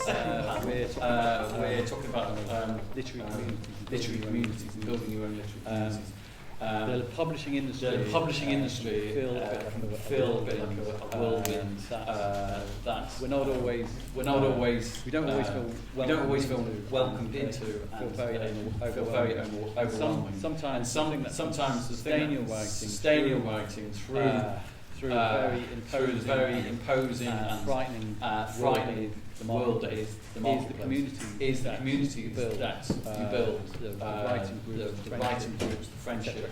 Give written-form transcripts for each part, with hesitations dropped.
we're talking about literary communities and building your own literary communities. The publishing industry can feel a bit like a whirlwind. We don't always feel welcomed into, and feel very overwhelming. Sometimes sustain your writing through the very imposing and frightening world that is the marketplace, the community that you build, the writing groups, the friendship,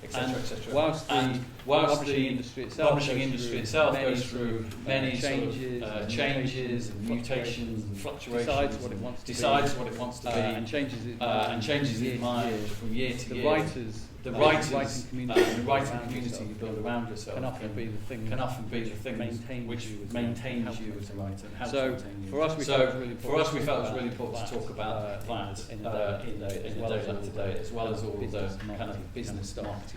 etc. Whilst the publishing industry itself goes through many changes and mutations and fluctuations, decides what it wants to be, and changes its mind from year to year. The writing community you build around yourself can often be the thing which maintains you as a writer. So for us, we felt it was really important to talk about that in a day like today, as well as all the kind of business stuff.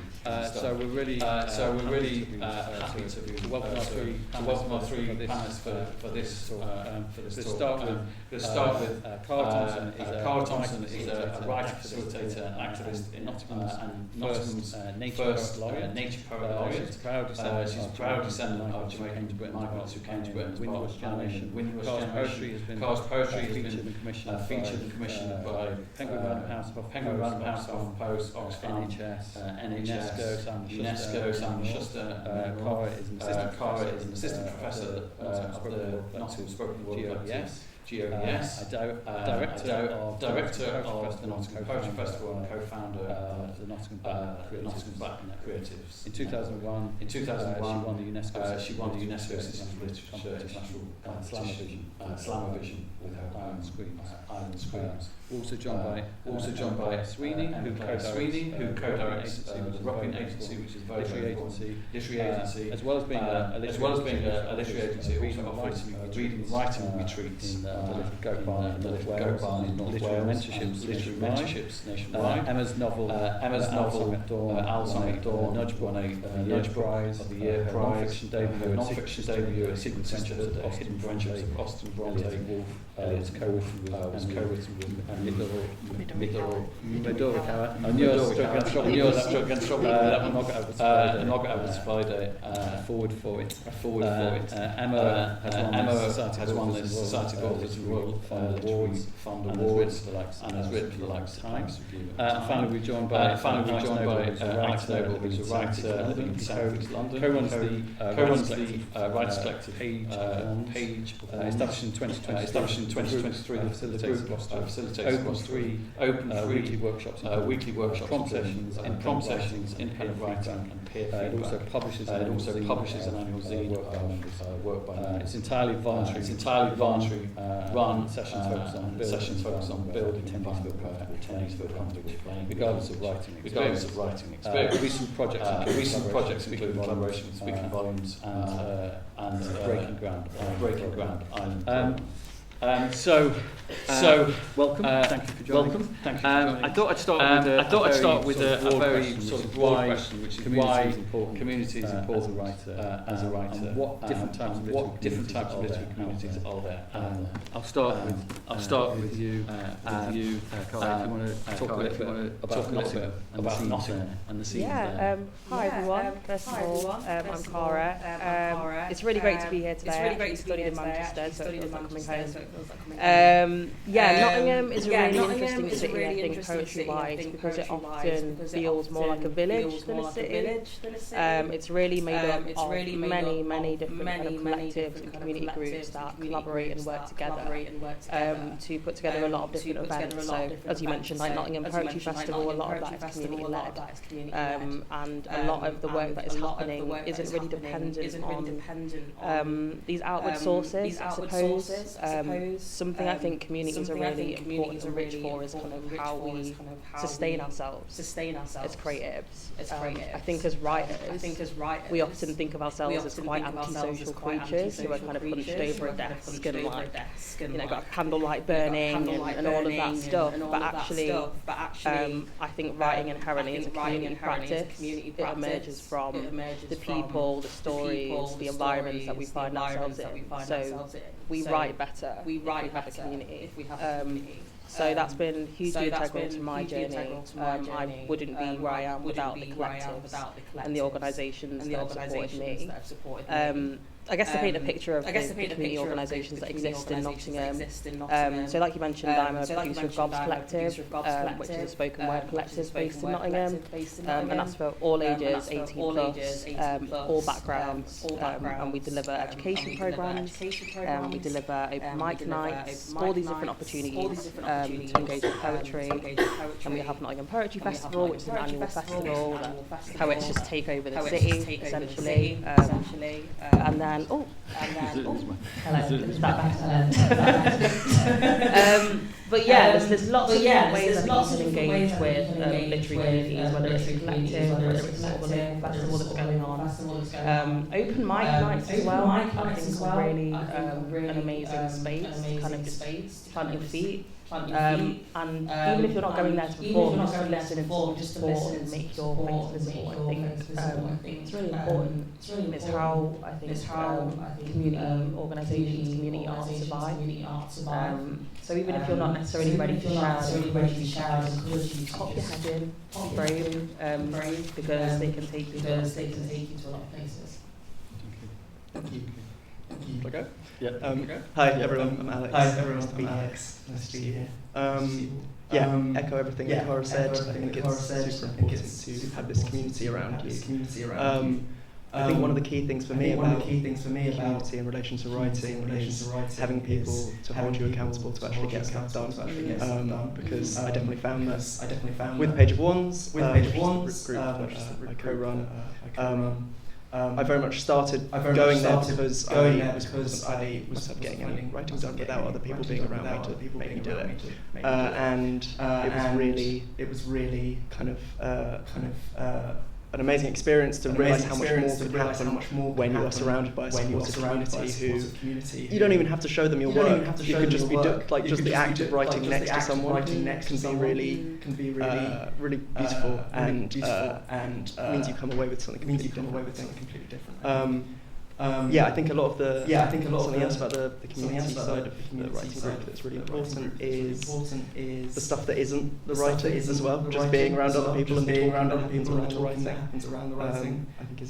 So we're really happy to welcome our three panelists for this talk. To start with, Cara Thompson is a writer, facilitator, and activist in Nottingham's first nature poet laureate. She's a proud descendant of Jamaican migrants who came to Britain. Windrush generation. Cara's poetry has been featured and commissioned by Penguin Random House, Huffington Post, Oxfam, NHS, UNESCO, Sam Schuster. Cara is an assistant professor of the Nottingham Spoken Word GOES, director of the Nottingham Poetry Festival and co-founder of the Nottingham Creatives. In 2001, she won the UNESCO Assistant Literature International Competition, Slamavision, with her Island Screams. Also joined by Sweeney, who co-directs the Ruppin Agency, which is a very literary agency, as well as being a literary agency, also offers reading writing retreats. The Little Barn, literary mentorships nationwide. Emma's novel, Owls at Dawn, won a Nudge Prize of the Year. Her non-fiction debut, A Secret Friendships of Austin Bronte, was co-written with Midorica. I knew I was struck against trouble. That not got over Friday. Forward for it. Emma has won the Society of Authors Royal Fund Awards and has written for the likes of Times Review. Finally, we're joined by Alex Noble, who's a writer living in South East London. Co-runs the Writers Collective page, established in 2023. Facilitates three weekly workshops, prompt sessions, independent writing, and peer feedback. It also publishes an annual zine work by members. It's entirely voluntary. Run sessions focus on building attendees feel comfortable playing, regardless of writing experience. Recent projects include collaboration with Speaking Volumes and Breaking Ground Island. Welcome. Thank you for joining. I thought I'd start with a very sort of broad question, which is why community is important as a writer. And what different types of literary communities are there? I'll start with you. Cara, if you want to talk a little bit about Nottingham and the scene there. Hi everyone. First of all, I'm Cara. It's really great to be here today. I studied in Manchester, so it feels like coming home. Nottingham is a really interesting city, I think, poetry-wise, because it often feels more like a village than a city. It's really made up of many different kind of collectives and community groups that collaborate and work together to put together a lot of different events. So, as you mentioned, like Nottingham Poetry Festival, a lot of that is community-led, and a lot of the work that is happening isn't really dependent on these outward sources, I suppose. Something I think communities are really important and rich for is kind of how we sustain ourselves as creatives. I think as writers, we often think of ourselves as quite antisocial creatures who are kind of hunched over a desk and got a candlelight burning and all of that stuff. But actually, I think writing inherently is a community practice. It emerges from the people, the stories, the environments that we find ourselves in. So we write better have a community. So that's been hugely integral to my journey. I wouldn't be where I am without the collectives and the organisations that have supported me. I guess to paint a picture of the community organisations that exist in Nottingham. So like you mentioned, I'm a producer of Gobs Collective, which is a spoken word collective based in Nottingham. And that's for all ages, 18 plus, all backgrounds. And we deliver education programmes, we deliver open mic nights, all these different opportunities to engage with poetry. And we have Nottingham Poetry Festival, which is an annual festival that poets just take over the city, essentially. And then hello. But yeah, there's lots of ways that you can engage with literary communities, whether it's a collective, whether it's sort of a local festival that's going on. Open mic nights as well, I think are really an amazing space to kind of just plant your feet. And even if you're not going there to perform, just to listen and support and make your face visible, I think it's really important. It's how I think community organisations, community art survive. So even if you're not necessarily ready to share, pop your head in, be brave, because they can take you to a lot of places. Thank you. Okay. Yeah. Hi everyone, I'm Alex. Hi everyone, nice to be I'm Alex. Nice to be here. Echo everything that Cara said. I think it's super important to have this community around you. I think one of the key things for me about community in relation to writing is having people to hold you accountable to actually get stuff done. Because I definitely found that with Page of Wands, group that I co-run, I very much started going there because I was getting any writing done without other people being around me to make me do it. And it was really kind of an amazing experience to realise how much more could happen when you are surrounded by a supportive community who you don't even have to show them your work. You could just be just the act of writing next to someone can be really beautiful and means you come away with something completely different. I think a lot of the something else about the community side of the writing group that's really important is the stuff that isn't the writing as well, just being around other people and talking about what happens around the writing. I think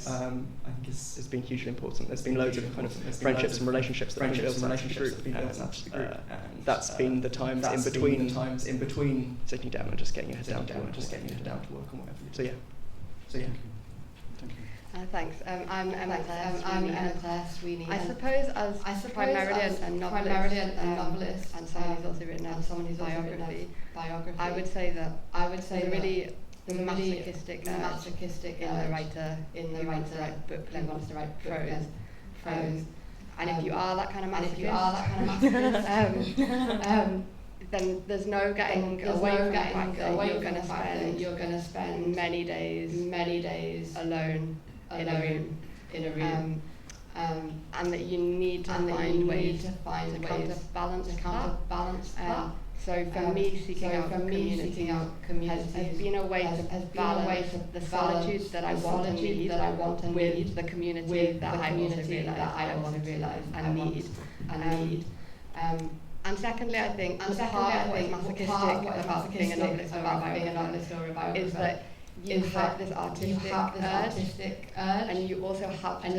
it's been hugely important. There's been loads of kind of friendships and relationships that have been built in the group, and that's been the times in between sitting down and just getting your head down to work on whatever. So yeah. Thanks. I'm Claire Sweeney. I suppose as primarily a novelist and someone who's also written biography, I would say that really the masochistic in the writer to write book and wants to write prose. And if you are that kind of masochist, then there's no getting away from the fact that you're going to spend many days alone in a room, and that you need to find ways to balance that. So for me, seeking out community has been a way to balance the solitude that I want and need with the community that I also realise and need. And secondly, I think the part of what's masochistic about being a novelist or a biographer is that you have this artistic urge, and you also have to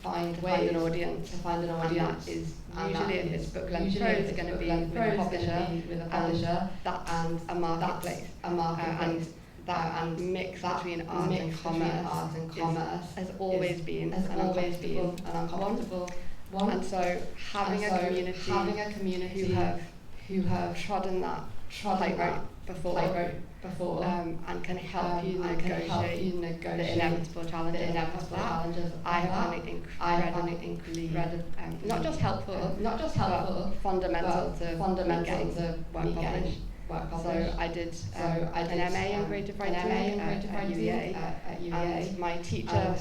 find an audience, and that is usually if it's book-length prose, going to be with a publisher, that's a marketplace, and mix between art and commerce has always been an uncomfortable one. And so having a community who have trodden that tightrope before, and can help you negotiate the inevitable challenges I found it incredibly not just helpful, but fundamental to getting the work published. So I did an MA in creative writing at UEA, and my teacher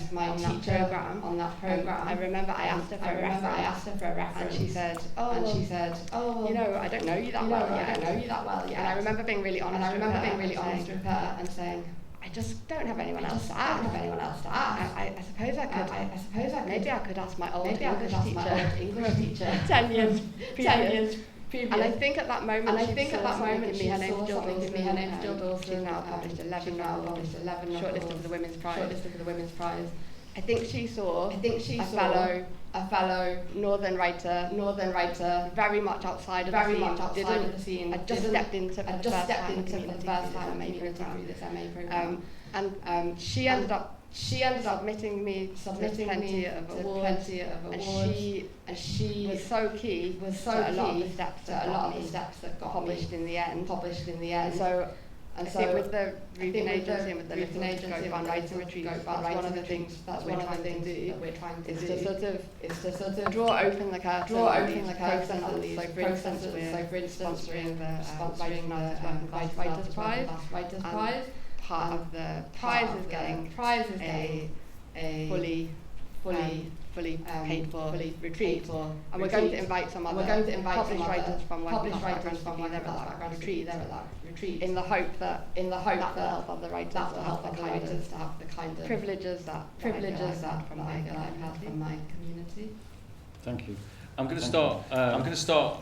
on that program, I remember I asked her for a reference, and she said, I don't know you that well yet. And I remember being really honest with her and saying, I just don't have anyone else to ask. I suppose I could. Maybe I could ask my old English teacher 10 years previous. And I think at that moment, she saw something in me. Her name's Jill Dawson. She's now published 11 novels, shortlisted for the Women's Prize. I think she saw a fellow northern writer, very much outside of the scene. I just stepped into for the first time through this MA program. And she ended up submitting me to plenty of awards, and she was so key to a lot of the steps that got published in the end. And so I think with the Ruppin Agency and with the Ruppin Agency and writing retreats, that's one of the things that we're trying to do is to sort of draw open the curtain on these processes. So for instance, we're sponsoring the Writers Prize. Part of the prize is getting a fully paid for retreat, and we're going to invite some other published writers from Western backgrounds at that retreat, in the hope that will help other writers to have the kind of privileges that I've had from my community. Thank you. I'm going to start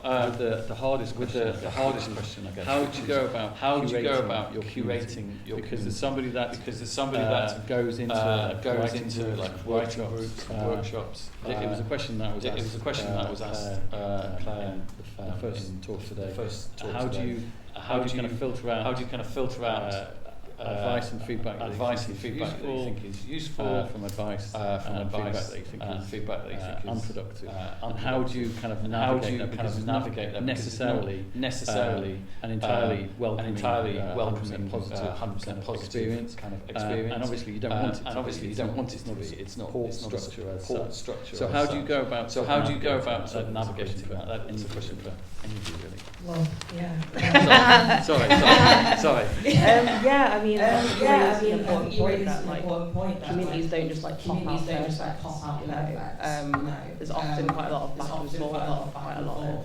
with the hardest question, I guess. How do you go about your curating? Because there's somebody that goes into workshops. It was a question that was asked Claire the first talk today. How do you kind of filter out advice and feedback that you think is useful from advice and feedback that you think is unproductive, and how do you kind of navigate that necessarily and entirely welcoming and positive 100% experience, and obviously you don't want it to be, it's not support structure. So how do you go about navigating that? That's a question for any of you, really. Well, yeah. Sorry. Yeah, I mean, that's a really important point that communities don't just pop out there. There's often quite a lot of back and forth, quite a lot of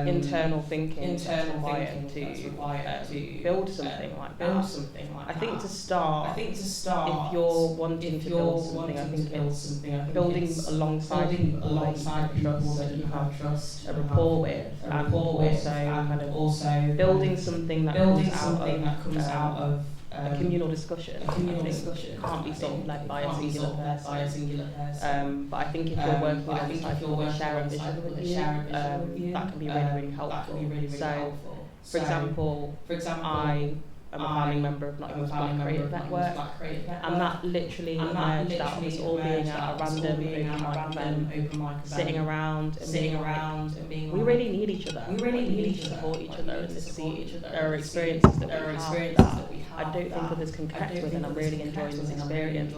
internal thinking required to build something like that. I think to start, if you're wanting to build something, I think it's building alongside people that you have a rapport with, and also building something that comes out of a communal discussion. It can't be sort of led by a singular person. But I think if you're working alongside people who share a vision with you, that can be really helpful. So, for example, I am a founding member of Nottingham's Black Creative Network, and that literally emerged out of us all being at a random open mic event, sitting around and being we really need each other. We need to support each other and see there are experiences that we have I don't think others can connect with, and I'm really enjoying this experience.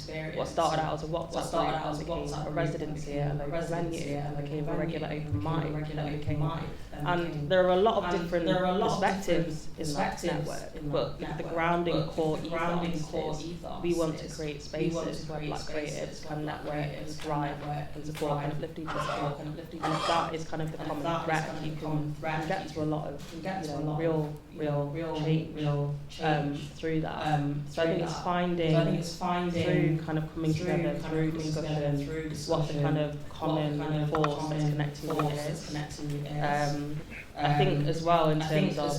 And what started out as a WhatsApp group became a residency at a local venue, and became a regular open mic, and there are a lot of different perspectives in that network, but the grounding core ethos is we want to create spaces where Black creatives can network and thrive and support and uplift each other, and that is kind of the common thread. You can get to a lot of real change through that. So I think it's finding through kind of coming together through discussion what the kind of common force that's connecting you is. I think as well in terms of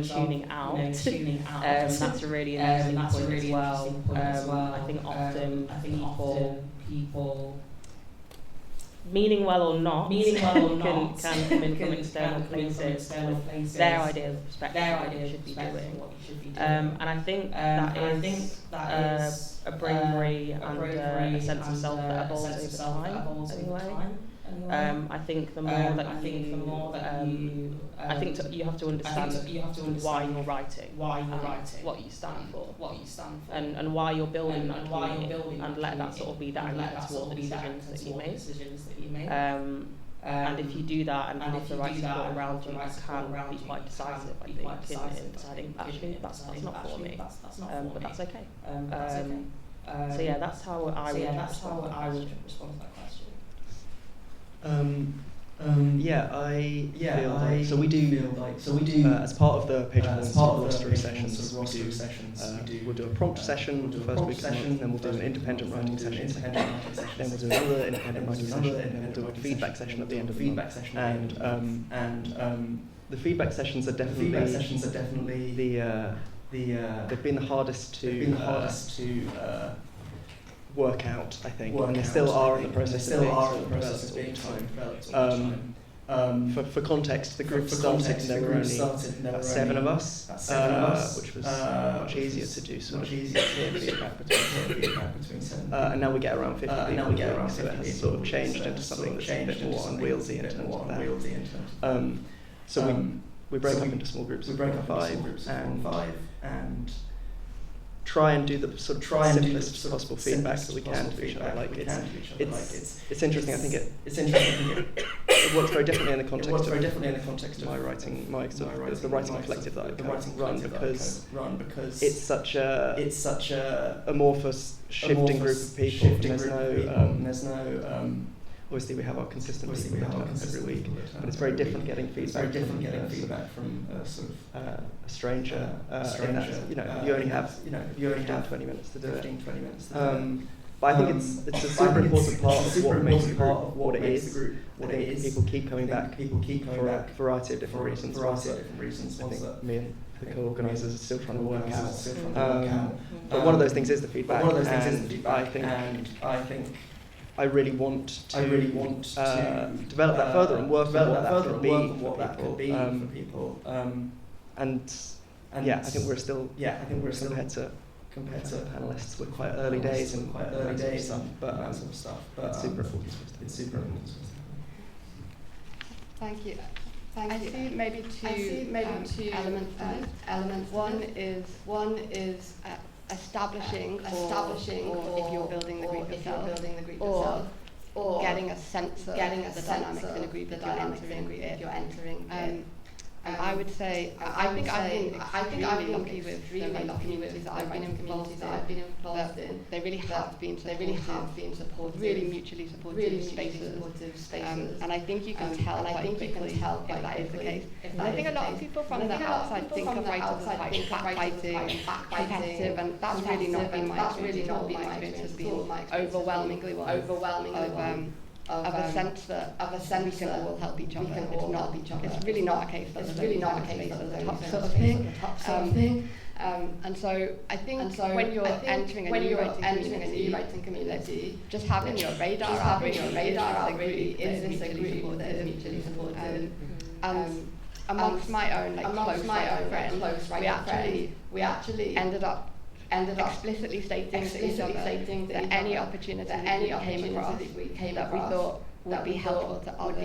tuning out, that's a really interesting point as well. I think often people meaning well or not can come in from external places with their ideas of perspective, what you should be doing. And I think that is a bravery and a sense of self that evolves over time anyway. I think the more that you I think you have to understand why you're writing, what you stand for, and why you're building that community, and let that sort of be that anchor toward the decisions that you make. And if you do that and have the right support around you, you can be quite decisive, I think, in deciding actually that's not for me, but that's okay. So yeah, that's how I would respond to that question. So we do as part of the page performance rostering sessions. We'll do a prompt session the first week of the month, then we'll do an independent writing session, then we'll do another independent writing session, and then we'll do a feedback session at the end of the month. And the feedback sessions are definitely they've been the hardest to work out, I think, and they still are in the process of being developed all the time. For context, the group started and there were only about 7 of us, which was much easier to do sort of feedback between 7. And now we get around 50 people, so it has sort of changed into something that's a bit more unwieldy in terms of that. So we break up into small groups of 5 and try and do the sort of simplest possible feedback that we can to each other. It's interesting. I think it works very differently in the context of my writing, the writing collective that I run, because it's such a amorphous, shifting group of people. And there's no obviously we have our consistent people that turn up every week, but it's very different getting feedback from a stranger. You only have 20 minutes to do it. But I think it's a super important part of what makes the group what it is. I think people keep coming back for a variety of different reasons. I think me and the co-organisers are still trying to work out. But one of those things is the feedback, and I think I really want to develop that further and work on what that could be for people. And I think we're still compared to panelists, we're quite early days and but it's super important. Thank you. I see maybe two elements. One is establishing, or if you're building the group yourself, or getting a sense of the dynamics in a group if you're entering it. And I would say, I think I've been lucky with the communities that I've been involved in. They really have been supportive, really mutually supportive spaces. And I think you can tell quite quickly if that is the case. And I think a lot of people from the outside think of writers as like backbiting and competitive, and that's really not been my experience. My experience has been overwhelmingly of a sense that we can all help each other. It's really not a case that there's a top sort of thing. And so I think when you're entering a new writing community, just having your radar out really, is this a group that is mutually supportive? And amongst my own friends, we actually ended up explicitly stating to each other that any opportunity that we came across that we thought would be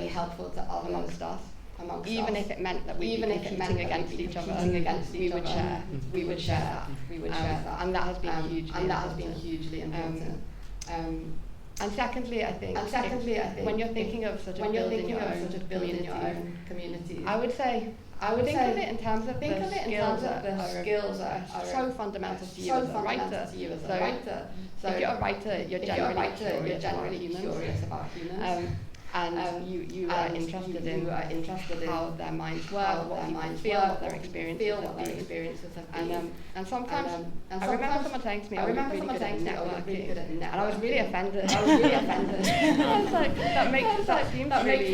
helpful to others amongst us, even if it meant that we were competing against each other, we would share that, and that has been hugely important. And secondly, I think when you're thinking of sort of building your own community, I would think of it in terms of the skills that are so fundamental to you as a writer. So if you're a writer, you're generally curious about humans. And you are interested in how their minds work, what their minds feel, what their experiences have been. And sometimes I remember someone saying to me, "I'm really good at networking," and I was really offended. I was like,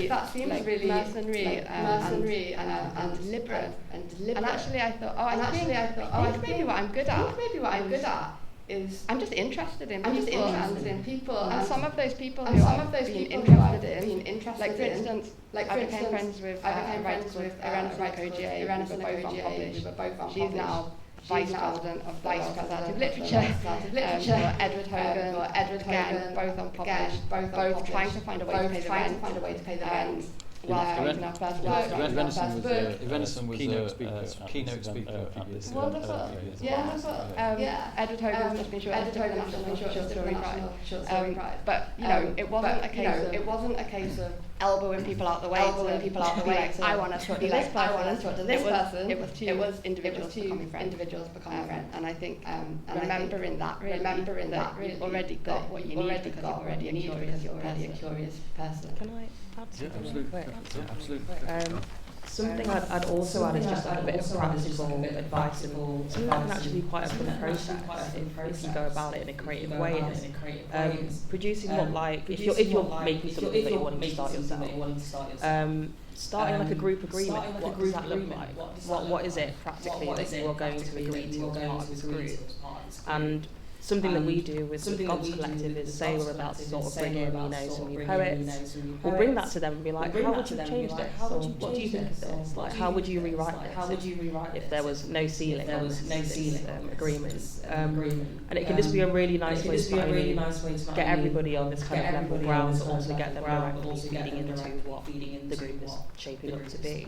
that seems really mercenary and deliberate. And actually, I thought, I think maybe what I'm good at is I'm just interested in people, and some of those people who I've been interested in, like for instance, I became friends with Irena we were both on She's now Vice President of the Comparative Literature, Edward Hogan, both unpublished, both trying to find a way to pay the rent. Whilst writing our first book. Venison was a keynote speaker at this. Wonderful. Edward Hogan's just been shortlisted for the National Short Story Prize. But it wasn't a case of elbowing people out the way. Like, I want to talk to this person. It was two individuals becoming friends. And I think remembering that you've already got what you need because you're already a curious person. Can I add something quick? Absolutely. Something I'd also add is just like a bit of practical advice, and something that can actually be quite a fun process if you go about it in a creative way. Is producing what, like, if you're making something that you want to start yourself, starting like a group agreement. What does that look like? What is it practically that you're going to agree to as part of this group? And something that we do with God's Collective is, say we're about to sort of bring in, some new poets, we'll bring that to them and be like, how would you change this? Or what do you think of this? Like, how would you rewrite this if there was no ceiling on this agreement? And it can just be a really nice way to get everybody on this kind of level ground, but also get them directly feeding into what the group is shaping up to be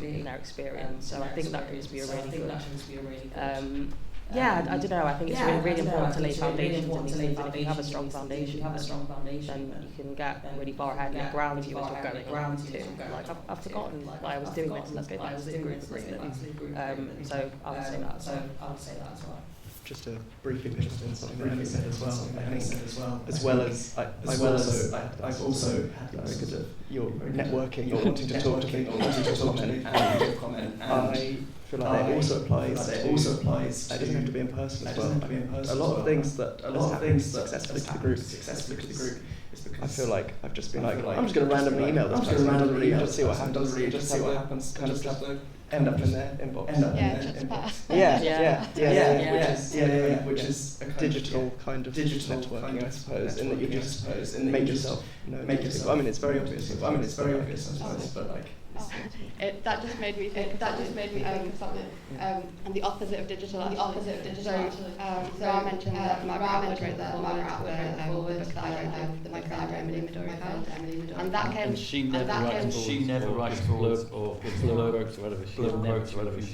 in their experience. So I think that can just be a really good... I don't know. I think it's really important to lay foundations in these things. And if you have a strong foundation, then you can get really far ahead and ground you as you're going to. Like, I've forgotten why I was doing this. Let's go back to the group agreement. So I would say that as well. Just to briefly pick up on something that Emily said as well. I think, I've also had very good at your networking or wanting to talk to people, wanting to comment, and I feel like that also applies. It doesn't have to be in person as well. A lot of things that successfully to the group is because I feel like I've just been like, I'm just going to randomly email this person, just see what happens, kind of just end up in their inbox. Which is a digital kind of networking, I suppose, in that you just make yourself know. I mean, it's very obvious, I suppose, but like. That just made me think of something. And the opposite of digital. So I mentioned that Margaret Atwood wrote the forward that I wrote the micro Emily Midori found. And that came. She never writes forwards or blurb or whatever. She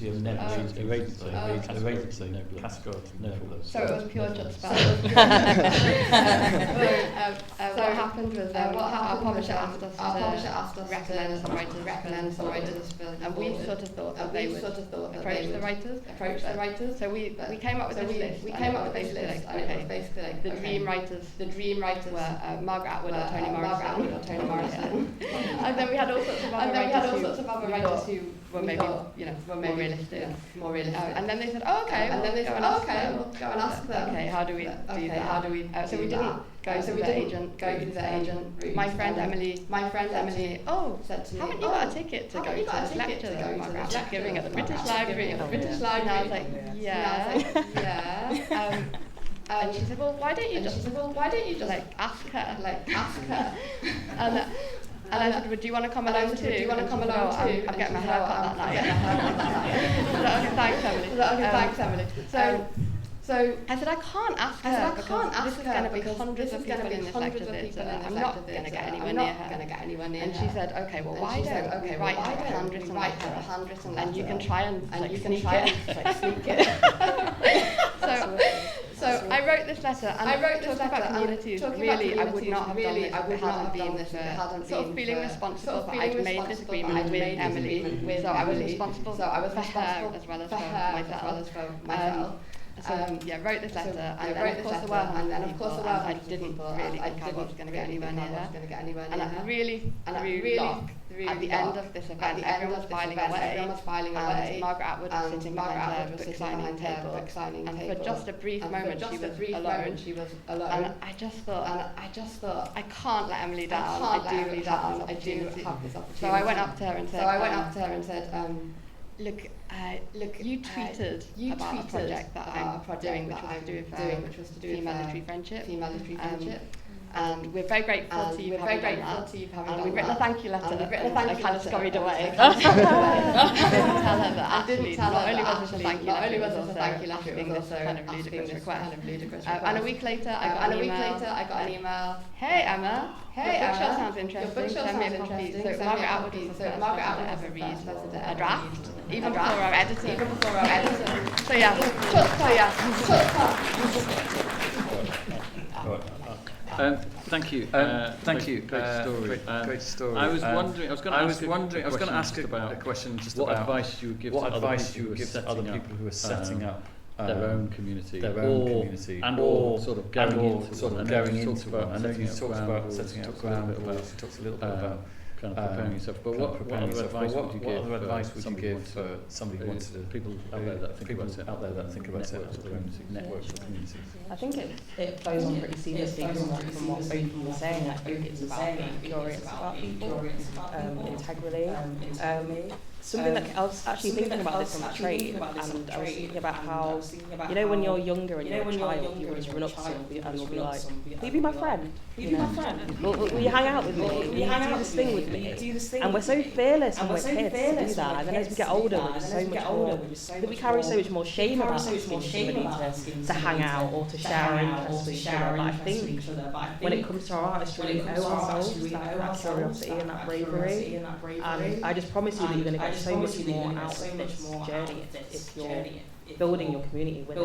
has never used a agency, categorically, never. So it was pure chutzpah. So what happened was our publisher asked us to recommend some writers. And we sort of thought that they would approach the writers. So we came up with this list. And it was basically like the dream writers were Margaret Atwood or Toni Morrison. And then we had all sorts of other writers who were maybe more realistic. And then they said, we'll go and ask them. Okay, how do we do that? So we didn't go to the agent route. My friend Emily said to me, haven't you got a ticket to go to this lecture that Margaret Atwood giving at the British Library? And I was like, yeah. And she said, well, why don't you just like ask her? And I said, well, do you want to come along too? I'm getting my hair cut that night. Thanks, Emily. So I said, I can't ask her because this is going to be hundreds of people in this lecture. I'm not going to get anywhere near her. And she said, okay, well, why don't we write her 100 and you can try and sneak it. So I wrote this letter, and talking about communities, really, I would not have done this if it hadn't been feeling responsible that I'd made this agreement with Emily. So I was responsible for her as well as for myself. Wrote this letter, and then of course the world I didn't really think I was going to get anywhere near her. And I really at the end of this event, everyone was filing away. Margaret Atwood was sitting behind her book signing table, and for just a brief moment she was alone. And I just thought, I can't let Emily down. I do have this opportunity. So I went up to her and said, Look, you tweeted about a project that I'm doing, which was to do with female literary friendship. And we're very grateful to you for having done that. And we've written a thank you letter. I kind of scurried away. I didn't tell her that actually. Not only was this a thank you letter, it was also asking this kind of ludicrous request. And a week later, I got an email. Hey Emma. Your bookshop sounds interesting. Send me a copy. So Margaret Atwood was the first person to ever read a draft, even before our editor. So yeah. Thank you. Thank you. Great story. I was wondering. I was going to ask a question just what about advice you would give to other people who are setting up their own community, or sort of going into. I know you talked about setting up ground. You talked a little bit about kind of preparing yourself. But what other advice would you give for somebody who wants to people out there that think about setting up their own networks or communities? I think it flows on pretty seamlessly from what both of you were saying. I think it's about being curious about people, integrally. Something that I was actually thinking about this on the train, and I was thinking about how, you know, when you're younger and you're a child, you will just run up to somebody and will be like, will you be my friend? Will you hang out with me? Will you do this thing with me? And we're so fearless when we're kids to do that, and then as we get older, we're just so much more, we carry so much more shame about asking somebody to hang out or to share our interests with each other. But I think when it comes to our artistry, we owe ourselves that curiosity and that bravery, and I just promise you that you're going to get so much more out of this journey if you're building your community with it.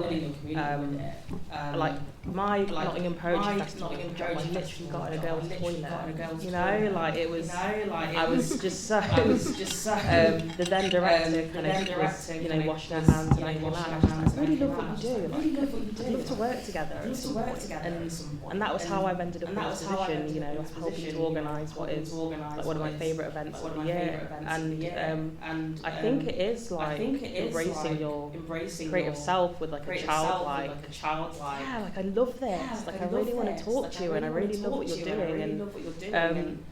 Like my Nottingham Poetry Festival, I literally got in a girl's toilet. You know, like it was. I was just so. The then director kind of was, you know, washing her hands and I came out. I really love what you do. Like, I'd love to work together at some point. And that was how I've ended up in this position. You know, helping to organise what is like one of my favourite events of the year. And I think it is like embracing your creative self with like a childlike, yeah, like I love this, like I really want to talk to you and I really love what you're doing, and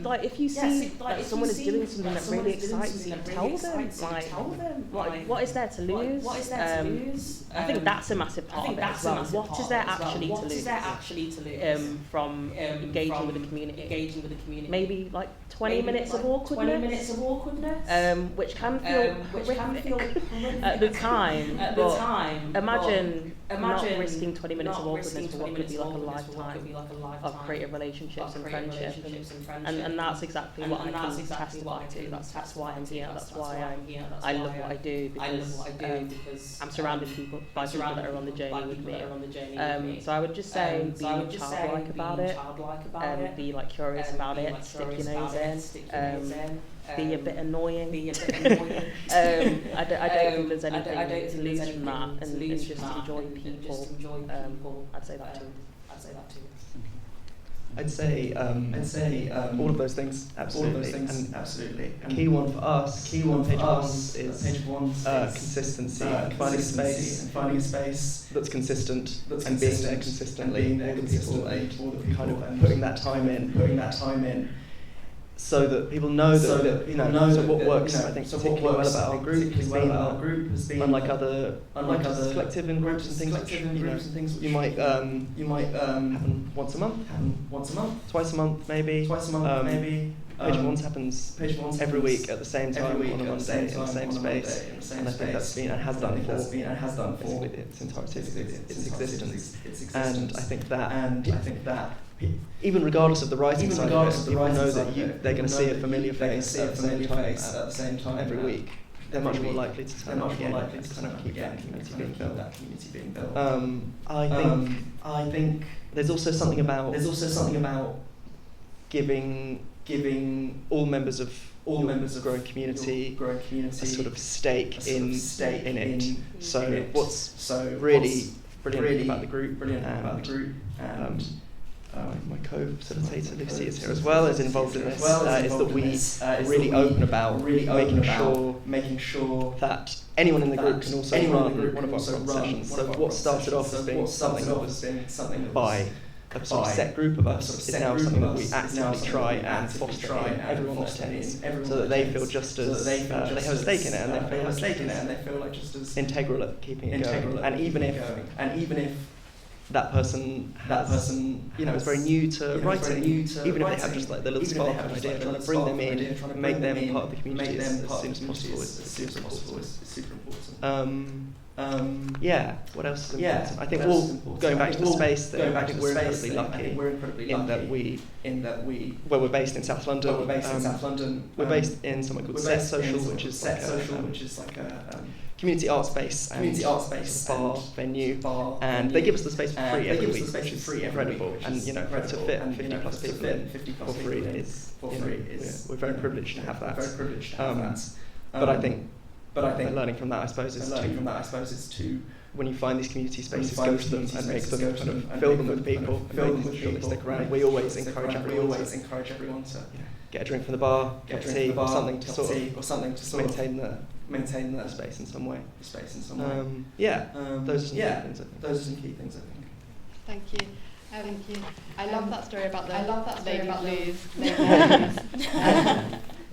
like if you see that someone is doing something that really excites you, tell them, like what is there to lose? I think that's a massive part of it as well. What is there actually to lose from engaging with the community? Maybe like 20 minutes of awkwardness, which can feel horrific at the time, but imagine not risking 20 minutes of awkwardness for what could be like a lifetime of creative relationships and friendship, and that's exactly what I can testify to. That's why I'm here. That's why I love what I do, because I'm surrounded by people that are on the journey with me. So I would just say be childlike about it, be like curious about it, stick your nose in, be a bit annoying. I don't think there's anything to lose from that, and just enjoy people. I'd say that too. I'd say all of those things, absolutely. And key one for us on page one is consistency, finding a space that's consistent, and being there consistently, all the people, kind of putting that time in. So that people know that you know. So what works, I think, particularly well about our group has been unlike other collective and groups and things. You might happen once a month, twice a month, maybe. Page Ones happens every week at the same time on a Monday in the same space, and I think that's been and has done for its entirety, its existence. And I think that. Even regardless of the writing side of it, people know that they're going to see a familiar face at the same time every week. They're much more likely to turn up again and kind of keep that community being built. I think there's also something about giving all members of growing community a sort of stake in it. So what's really brilliant about the group, and my co-facilitator Lucy is here as well, is involved in this, is that we are really open about making sure that anyone in the group can also run one of our sessions. So what started off as being something by a sort of set group of us is now something that we actively try and foster in everyone that attends, so that they feel just as they have a stake in it, and they feel like just as integral at keeping it going. And even if that person is very new to writing, even if they have just like the little spark of an idea, trying to bring them in, make them part of the community as soon as possible is super important. What else is important? I think going back to the space thing, I think we're incredibly lucky in that we we're based in South London. We're based in somewhere called Set Social, which is like a community art space, bar, venue, and they give us the space for free every week, which is incredible. And to fit 50 plus people in for free is we're very privileged to have that. But I think learning from that, I suppose, is to when you find these community spaces, go to them and make them kind of fill them with people, and make sure they stick around. We always encourage everyone to get a drink from the bar, get a tea, or something to sort of maintain the space in some way. Those are some key things I think. Thank you. I love that story about the blues.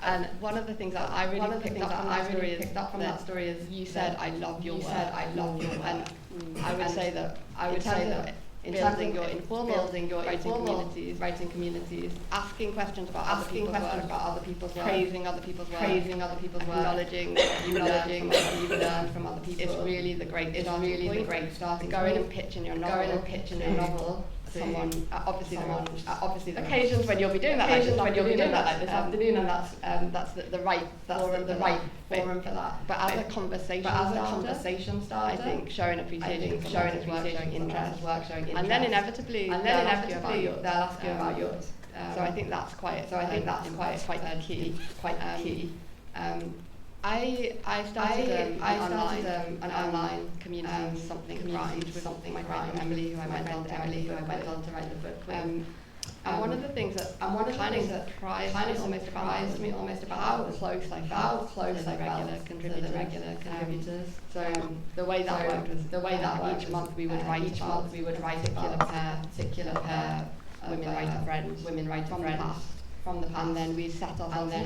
And one of the things that I really picked up from that story is you said, "I love your work." And I would say that in terms of your informal writing communities, asking questions about other people's work, praising other people's work, acknowledging what you learn from other people. It's really the great starting point. Going and pitching your novel. Someone, obviously, occasions when you'll be doing that like this afternoon, and that's the right forum for that. But as a conversation starter, I think showing appreciation, showing interest, and then inevitably they'll ask you about yours. So I think that's quite key. I started an online community, something rhymed with my friend Emily, who I went on to write the book with. And one of the things that surprised me almost about how close I felt to the regular contributors. So the way that worked was each month we would write about particular pair women writer friends from the past, and then we set ourselves an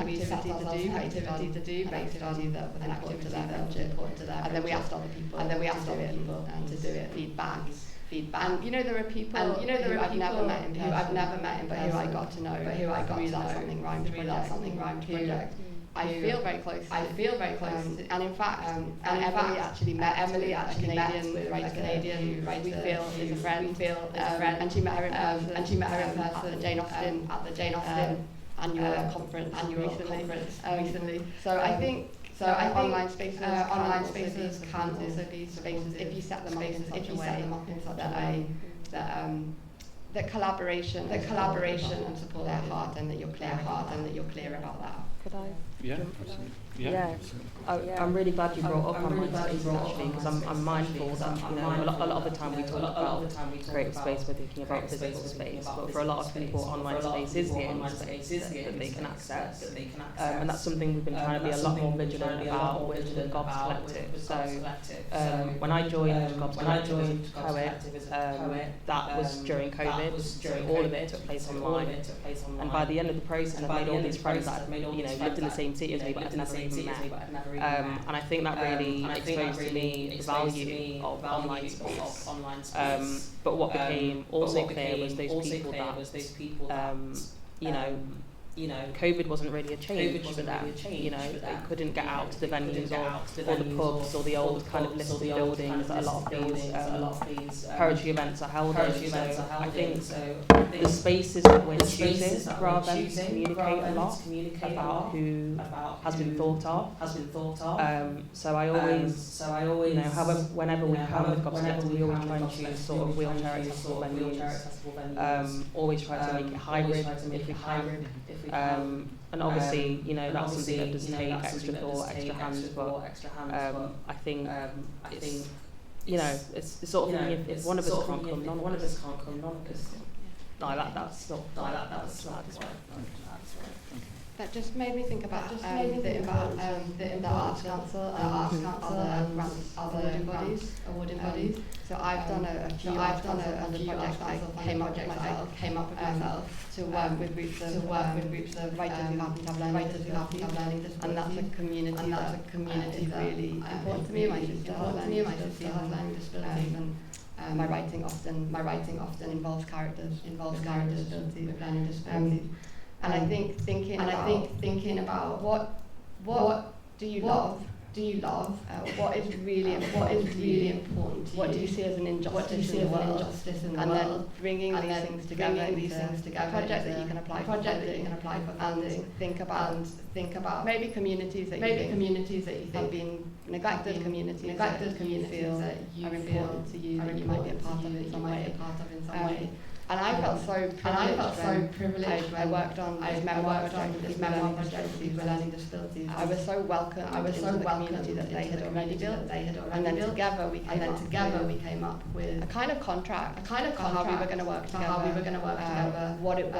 activity to do based on that was important to them, and then we asked other people to do it, feedback. And there are people who I've never met in person, but who I got to know through that something rhymed project. I feel very close. And in fact, Emily actually met a Canadian writer we feel is a friend. And she met her in person at the Jane Austen annual conference recently. So I think online spaces can also be spaces if you set them up in such a way that collaboration and support their heart, and that you're clear about that. Could I? Yeah, absolutely. I'm really glad you brought up online spaces actually, because I'm mindful that a lot of the time we talk about creative space, we're thinking about physical space, but for a lot of people online space is the only space that they can access, and that's something we've been trying to be a lot more vigilant about with the GOBS Collective. So when I joined GOBS Collective, that was during COVID, so all of it took place online, and by the end of the process I've made all these friends that I've lived in the same city as me but I've never even met. And I think that really exposed to me the value of online space. But what became also clear was those people that COVID wasn't really a change for them. They couldn't get out to the venues or the pubs or the old kind of listed buildings that a lot of these poetry events are held in. So I think the spaces that we're choosing for our events communicate a lot about who has been thought of. So I always, whenever we come with GOBS Collective, we always try and choose sort of wheelchair accessible venues. Always try to make it hybrid if we can. And obviously, that's something that does take extra thought, extra hands, but I think it's the sort of thing, if one of us can't come, none of us. That's not That just made me think about the Arts Council and other awarding bodies. So I've done a few projects that I came up with myself to work with groups of writers who happen to have learning disabilities, and that's a community is really important to me. My sister has learning disabilities, and my writing often involves characters with learning disabilities. And I think thinking about what do you love do you love? What is really important to you? What do you see as an injustice in the world? And then bringing these things together into a project that you can apply for funding, and think about maybe communities that you think have been neglected communities that you feel are important to you, that you might be a part of in some way. And I felt so privileged. I worked on this memoir project with learning disabilities. I was so welcomed into the community that they had already built. And then together we came up with a kind of contract for how we were going to work together, what it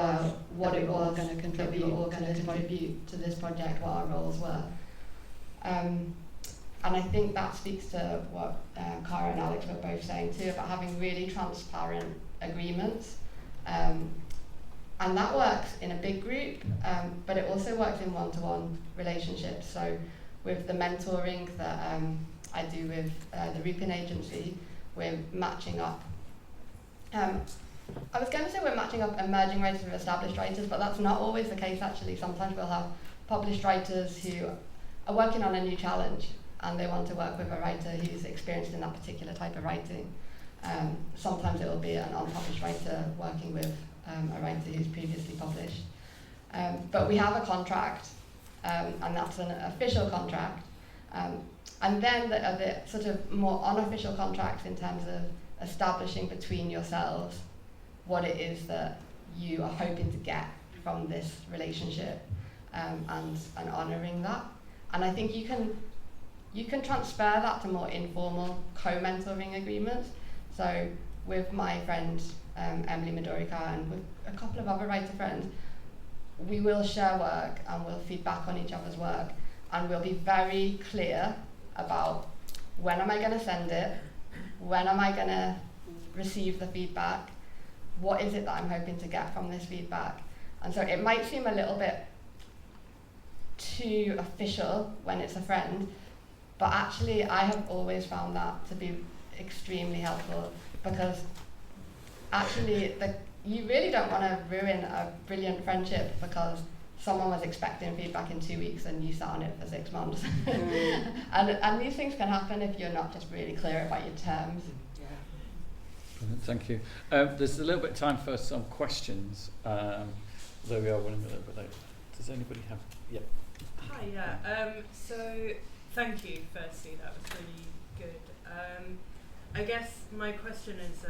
was going to contribute to this project, what our roles were. And I think that speaks to what Cara and Alex were both saying too, about having really transparent agreements. And that works in a big group, but it also works in one-to-one relationships. So with the mentoring that I do with the Ruppin Agency, we're matching up. I was going to say we're matching up emerging writers with established writers, but that's not always the case actually. Sometimes we'll have published writers who are working on a new challenge and they want to work with a writer who's experienced in that particular type of writing. Sometimes it will be an unpublished writer working with a writer who's previously published. But we have a contract, and that's an official contract. And then the sort of more unofficial contracts in terms of establishing between yourselves what it is that you are hoping to get from this relationship, and honouring that. And I think you can transfer that to more informal co-mentoring agreements. So with my friend Emily Midorica and with a couple of other writer friends, we will share work and we'll feed back on each other's work, and we'll be very clear about when am I going to send it, when am I going to receive the feedback, what is it that I'm hoping to get from this feedback. And so it might seem a little bit too official when it's a friend, but actually I have always found that to be extremely helpful, because actually you really don't want to ruin a brilliant friendship because someone was expecting feedback in 2 weeks and you sat on it for 6 months. And these things can happen if you're not just really clear about your terms. Thank you. There's a little bit of time for some questions. Though we are running a little bit late. Does anybody have? Yep. Hi, yeah. So thank you, firstly, that was really good. I guess my question is,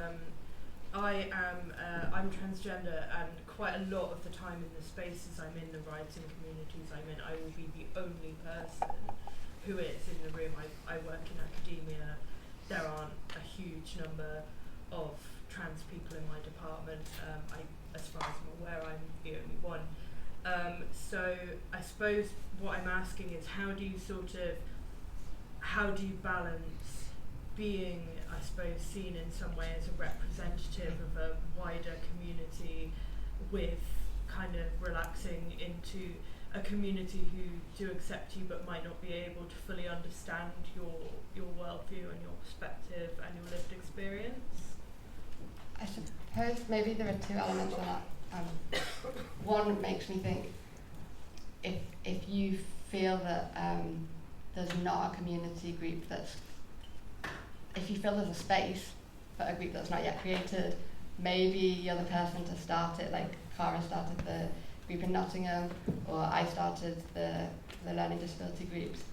I'm transgender, and quite a lot of the time in the spaces I'm in, the writing communities I'm in, I will be the only person who is in the room. I work in academia. There aren't a huge number of trans people in my department. As far as I'm aware, I'm the only one. So I suppose what I'm asking is, how do you balance being, I suppose, seen in some way as a representative of a wider community with kind of relaxing into a community who do accept you but might not be able to fully understand your worldview and your perspective and your lived experience? I suppose maybe there are two elements of that. One makes me think, if you feel that there's not a community group if you feel there's a space for a group that's not yet created, maybe you're the person to start it, like Cara started the group in Nottingham, or I started the learning disability groups.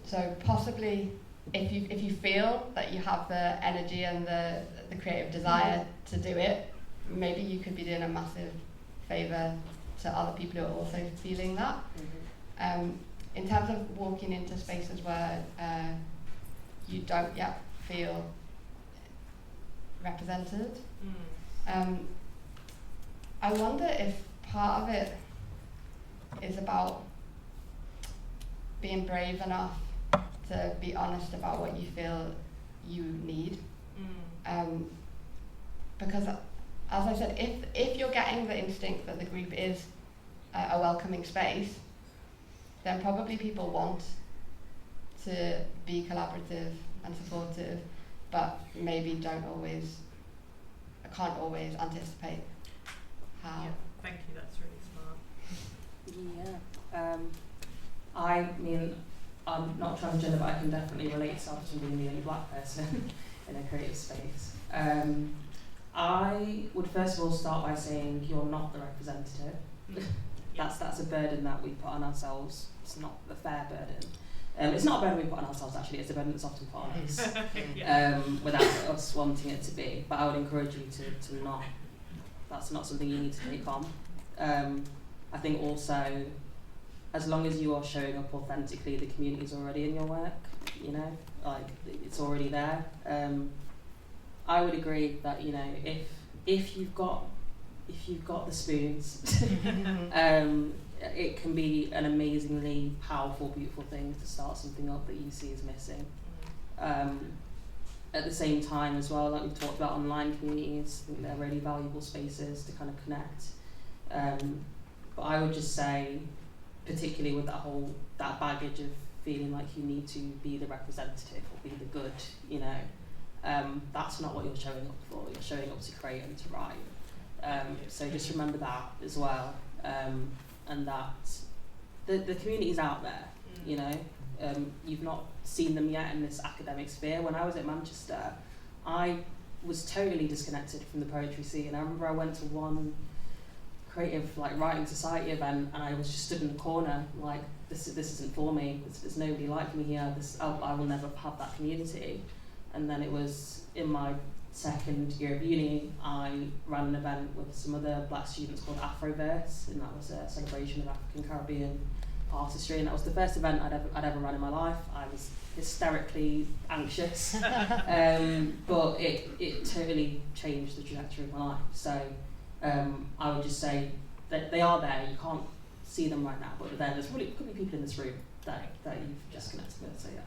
So possibly, if you feel that you have the energy and the creative desire to do it, maybe you could be doing a massive favour to other people who are also feeling that. Mm-hmm. In terms of walking into spaces where you don't yet feel represented, I wonder if part of it is about being brave enough to be honest about what you feel you need. Because as I said, if you're getting the instinct that the group is a welcoming space, then probably people want to be collaborative and supportive, but maybe can't always anticipate how. Yeah, thank you, that's really smart. Yeah, I mean, I'm not transgender, but I can definitely relate myself to being the only black person in a creative space. I would first of all start by saying you're not the representative. That's a burden that we put on ourselves. It's not a fair burden. It's not a burden we put on ourselves, actually. It's a burden that's often put on us without us wanting it to be. But I would encourage you to not. That's not something you need to take on. I think also, as long as you are showing up authentically, the community is already in your work. You know, like it's already there. I would agree that, you know, if you've got the spoons, it can be an amazingly powerful, beautiful thing to start something up that you see is missing. At the same time as well, like we've talked about online communities, I think they're really valuable spaces to kind of connect. But I would just say, particularly with that baggage of feeling like you need to be the representative or be the good, you know, that's not what you're showing up for. You're showing up to create and to write. So just remember that as well, and that the community's out there, you know. You've not seen them yet in this academic sphere. When I was at Manchester, I was totally disconnected from the poetry scene. I remember I went to one creative writing society event, and I was just stood in the corner like, this isn't for me. There's nobody like me here. I will never have that community. And then it was in my second year of uni, I ran an event with some other black students called Afroverse, and that was a celebration of African Caribbean artistry, and that was the first event I'd ever run in my life. I was hysterically anxious, but it totally changed the trajectory of my life. So I would just say that they are there. You can't see them right now, but they're there. There's probably could be people in this room that you've just connected with. So yeah.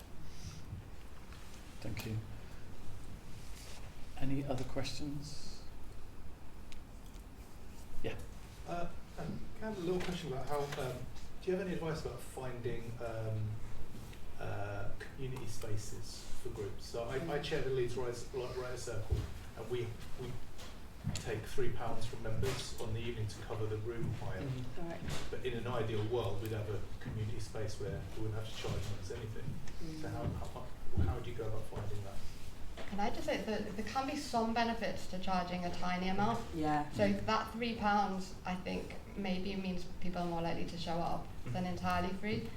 Thank you. Any other questions? Yeah. I have a little question about how. Do you have any advice about finding community spaces for groups? So I chair the Leeds Writer Circle, and we take £3 from members on the evening to cover the room hire. Right. But in an ideal world, we'd have a community space where we wouldn't have to charge members anything. So how do you go about finding that? Can I just say that there can be some benefits to charging a tiny amount. Yeah. So that £3, I think, maybe means people are more likely to show up than entirely free.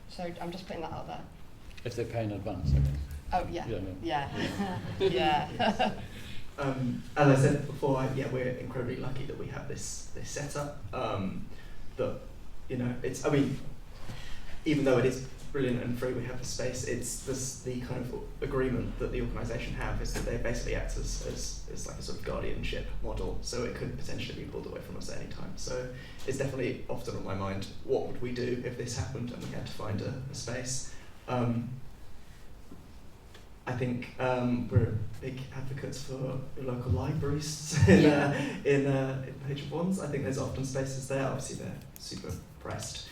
So I'm just putting that out there. If they pay in advance, I mean. Oh yeah. Yeah. Yeah. As I said before, we're incredibly lucky that we have this setup. That, you know, it's, I mean, even though it is brilliant and free, we have the space, it's the kind of agreement that the organisation have is that they basically act as like a sort of guardianship model, so it could potentially be pulled away from us at any time. So it's definitely often on my mind, what would we do if this happened and we had to find a space? I think we're big advocates for local libraries in Page of Wands. I think there's often spaces there. Obviously they're super pressed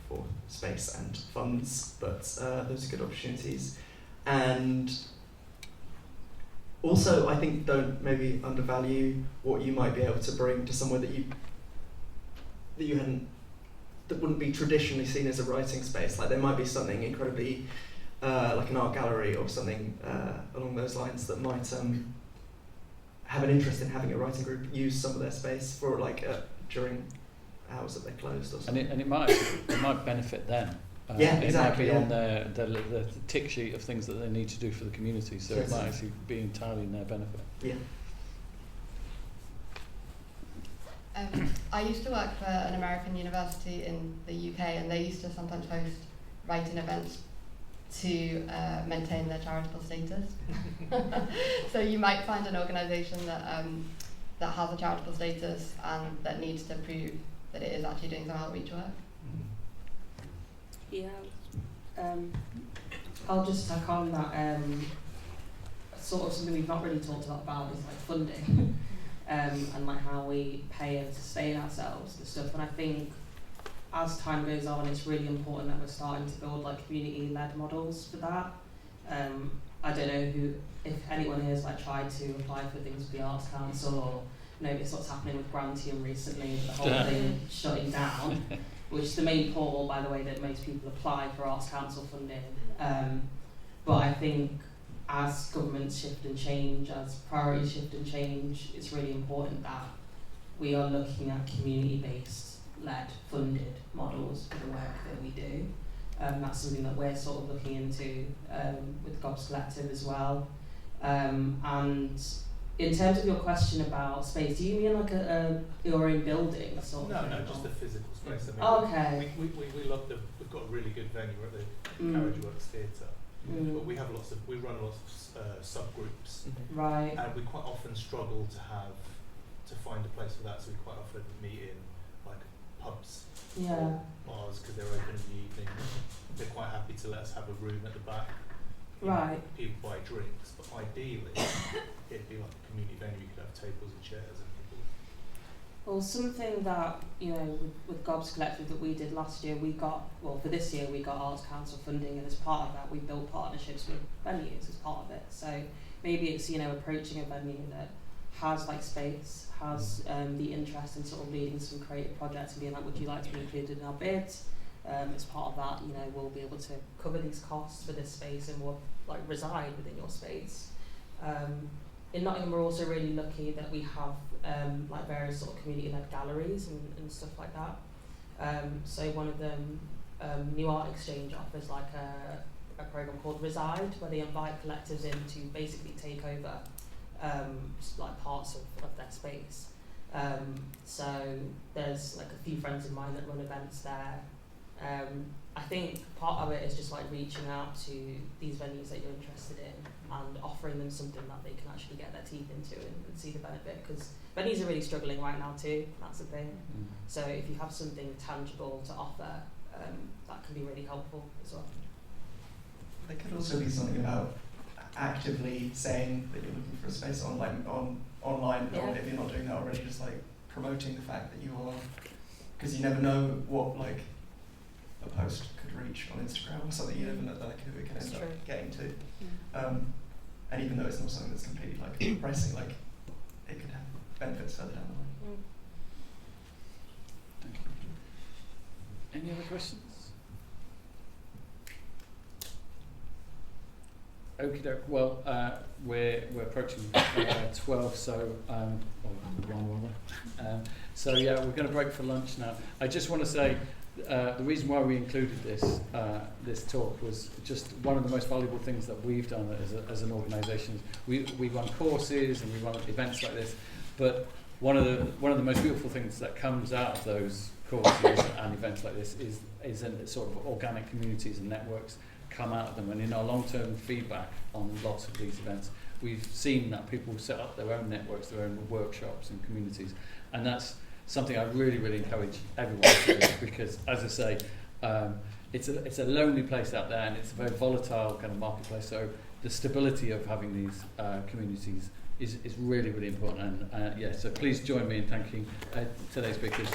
for space and funds, but those are good opportunities. And also, I think don't maybe undervalue what you might be able to bring to somewhere that wouldn't be traditionally seen as a writing space. Like there might be something incredibly like an art gallery or something along those lines that might have an interest in having a writing group use some of their space for during hours that they're closed or something. And it might benefit them. Exactly. It might be on the tick sheet of things that they need to do for the community, so it might actually be entirely in their benefit. Yeah. I used to work for an American university in the UK, and they used to sometimes host writing events to maintain their charitable status. So you might find an organisation that has a charitable status and that needs to prove that it is actually doing some outreach work. Yeah. I'll just tack on that. Sort of something we've not really talked a lot about is like funding, and like how we pay and sustain ourselves and stuff. And I think as time goes on, it's really important that we're starting to build like community-led models for that. I don't know if anyone here has like tried to apply for things with the Arts Council or notice what's happening with Grantium recently, with the whole thing shutting down. which is the main portal, by the way, that most people apply for Arts Council funding. But I think as governments shift and change, as priorities shift and change, it's really important that we are looking at community-based, led, funded models for the work that we do. That's something that we're sort of looking into with GOBS Collective as well. And in terms of your question about space, do you mean like your own building sort of thing? No, just the physical space. I mean, okay. We love we've got a really good venue at the Carriage Works Theatre. But we run lots of subgroups, right? And we quite often struggle to find a place for that. So we quite often meet in like pubs, or bars, because they're open in the evening. They're quite happy to let us have a room at the back. Right. People buy drinks, but ideally it'd be like a community venue. You could have tables and chairs and people. Well, something that, with GOBS Collective that we did last year, for this year we got Arts Council funding, and as part of that we built partnerships with venues as part of it. So maybe it's, approaching a venue that has like space, has the interest in sort of leading some creative projects and being like, would you like to be included in our bids? As part of that, we'll be able to cover these costs for this space and we'll like reside within your space. In Nottingham, we're also really lucky that we have like various sort of community-led galleries and stuff like that. So one of them, New Art Exchange, offers like a program called Reside, where they invite collectives in to basically take over like parts of their space. So there's like a few friends of mine that run events there. I think part of it is just like reaching out to these venues that you're interested in and offering them something that they can actually get their teeth into and see the benefit, because venues are really struggling right now too, that's the thing. So if you have something tangible to offer, that can be really helpful as well. There could also be something about actively saying that you're looking for a space online, or if you're not doing that already, just like promoting the fact that you are, because you never know what like a post could reach on Instagram or something. You never know like who it can end up getting to. And even though it's not something that's completely like pressing, like it could have benefits further down the line. Thank you. Any other questions? Okie doke. Well, we're approaching 12, so so yeah, we're going to break for lunch now. I just want to say the reason why we included this talk was just one of the most valuable things that we've done as an organisation. We run courses and we run events like this, but one of the most beautiful things that comes out of those courses and events like this is in sort of organic communities and networks come out of them. And in our long-term feedback on lots of these events, we've seen that people set up their own networks, their own workshops and communities, and that's something I really, really encourage everyone to do, because, as I say, it's a lonely place out there, and it's a very volatile kind of marketplace. So the stability of having these communities is really, really important. And so please join me in thanking today's speakers.